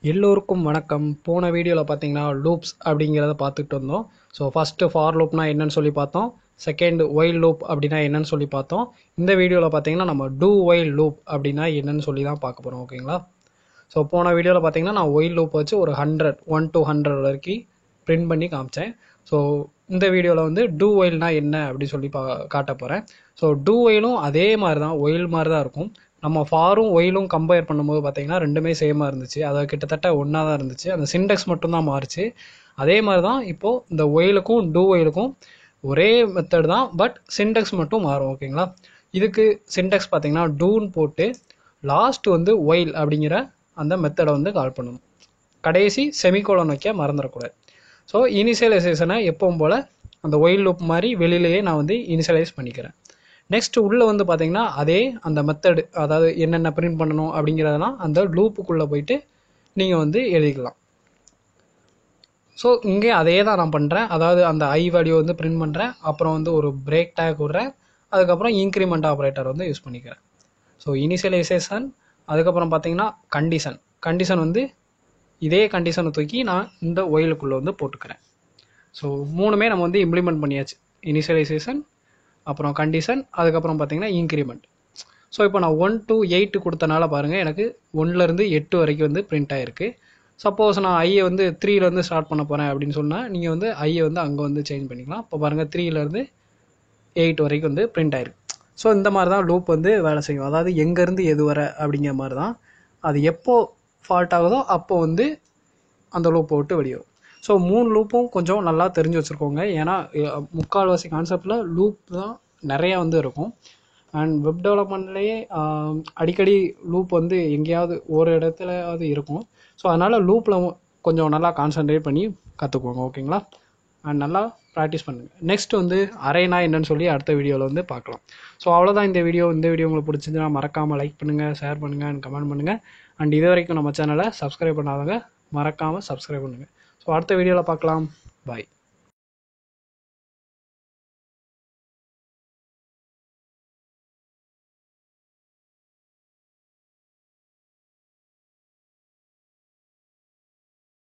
எல்லோருக்கும் வணக்கம். போன வீடியோவில் பார்த்தீங்கன்னா லூப்ஸ் அப்படிங்கிறத பார்த்துட்டு வந்தோம். ஸோ ஃபஸ்ட்டு ஃபார் லூப்னா என்னன்னு சொல்லி பார்த்தோம். செகண்ட் ஒயில் லூப் அப்படின்னா என்னன்னு சொல்லி பார்த்தோம். இந்த வீடியோவில் பார்த்தீங்கன்னா நம்ம டூ ஒயில் லூப் அப்படின்னா என்னன்னு சொல்லி தான் பார்க்க போகிறோம். ஓகேங்களா? ஸோ போன வீடியோவில் பார்த்தீங்கன்னா நான் ஒயில் லூப் வச்சு ஒரு 100 to 100 வரைக்கும் பிரிண்ட் பண்ணி காமிச்சேன். ஸோ இந்த வீடியோவில் வந்து டூ ஒயில்னா என்ன அப்படின்னு சொல்லி காட்ட போகிறேன். ஸோ டூ ஒயிலும் அதே மாதிரி தான், ஒயில் மாதிரி தான் இருக்கும். நம்ம ஃபாரும் ஒயிலும் கம்பேர் பண்ணும்போது பார்த்தீங்கன்னா ரெண்டுமே சேமாக இருந்துச்சு. அதாவது கிட்டத்தட்ட ஒன்றா தான் இருந்துச்சு. அந்த சின்டெக்ஸ் மட்டும்தான் மாறுச்சு. அதே மாதிரி தான் இப்போது இந்த ஒயிலுக்கும் டூ ஒயிலுக்கும் ஒரே மெத்தட் தான், பட் சின்டெக்ஸ் மட்டும் மாறும். ஓகேங்களா? இதுக்கு சின்டெக்ஸ் பார்த்தீங்கன்னா டூன்னு போட்டு லாஸ்ட் வந்து ஒயில் அப்படிங்கிற அந்த மெத்தடை வந்து கால் பண்ணணும். கடைசி செமிகோலன் வைக்க மறந்துடக்கூடாது. ஸோ இனிஷியலைசேஷனை எப்பவும் போல் அந்த ஒயில் லூப் மாதிரி வெளியிலேயே நான் வந்து இனிஷியலைஸ் பண்ணிக்கிறேன். நெக்ஸ்ட் உள்ளே வந்து பார்த்தீங்கன்னா அதே அந்த மெத்தடு, அதாவது என்னென்ன பிரிண்ட் பண்ணணும் அப்படிங்கிறதெல்லாம் அந்த லூப்புக்குள்ளே போயிட்டு நீங்கள் வந்து எழுதிக்கலாம். ஸோ இங்கே அதே தான் நான் பண்ணுறேன். அதாவது அந்த ஐ வேல்யூ வந்து பிரிண்ட் பண்ணுறேன், அப்புறம் வந்து ஒரு பிரேக் டேக் விடுறேன், அதுக்கப்புறம் இன்க்ரிமெண்ட் ஆப்ரேட்டர் வந்து யூஸ் பண்ணிக்கிறேன். ஸோ இனிஷியலைசேஷன், அதுக்கப்புறம் பார்த்தீங்கன்னா கண்டிஷன் வந்து இதே கண்டிஷனை தூக்கி நான் இந்த ஒயிலுக்குள்ளே வந்து போட்டுக்கிறேன். ஸோ மூணுமே நம்ம வந்து இம்ப்ளிமெண்ட் பண்ணியாச்சு. இனிஷியலைசேஷன், அப்புறம் கண்டிஷன், அதுக்கப்புறம் பார்த்தீங்கன்னா இன்க்ரிமெண்ட். ஸோ இப்போ நான் 1 to 8 கொடுத்தனால பாருங்கள் எனக்கு 1லேருந்து 8 வரைக்கும் வந்து பிரிண்ட் ஆகிருக்கு. சப்போஸ் நான் ஐயை வந்து 3லேருந்து ஸ்டார்ட் பண்ண போகிறேன் அப்படின்னு சொன்னால் நீங்கள் வந்து ஐயை வந்து அங்கே வந்து சேஞ்ச் பண்ணிக்கலாம். இப்போ பாருங்கள் 3லேருந்து 8 வரைக்கும் வந்து பிரிண்ட் ஆகிருக்கு. ஸோ இந்த மாதிரி தான் லூப் வந்து வேலை செய்யும். அதாவது எங்கேருந்து எது வர அப்படிங்கிற மாதிரி தான். அது எப்போது ஃபால்ட் ஆகுதோ அப்போ வந்து அந்த லூப்பை விட்டு வெளியே வரும். ஸோ 3 லூப்பும் கொஞ்சம் நல்லா தெரிஞ்சு வச்சுருக்கோங்க. ஏன்னா முக்கால்வாசி கான்செப்டில் லூப் தான் நிறையா வந்து இருக்கும். அண்ட் வெப் டெவலப்மெண்ட்லேயே அடிக்கடி லூப் வந்து எங்கேயாவது ஒரு இடத்துலையாவது இருக்கும். ஸோ அதனால் லூப்பில் கொஞ்சம் நல்லா கான்சன்ட்ரேட் பண்ணி கற்றுக்குவோங்க. ஓகேங்களா? அண்ட் நல்லா ப்ராக்டிஸ் பண்ணுங்கள். நெக்ஸ்ட் வந்து அரேனா என்னன்னு சொல்லி அடுத்த வீடியோவில் வந்து பார்க்கலாம். ஸோ அவ்வளோதான் இந்த வீடியோ உங்களுக்கு பிடிச்சிருந்துன்னா மறக்காமல் லைக் பண்ணுங்கள், ஷேர் பண்ணுங்கள் அண்ட் கமெண்ட் பண்ணுங்கள். அண்ட் இது வரைக்கும் நம்ம சேனலை சப்ஸ்கிரைப் பண்ணாதவங்க மறக்காமல் சப்ஸ்கிரைப் பண்ணுங்கள். ஸோ அடுத்த வீடியோவில் பார்க்கலாம். பாய்.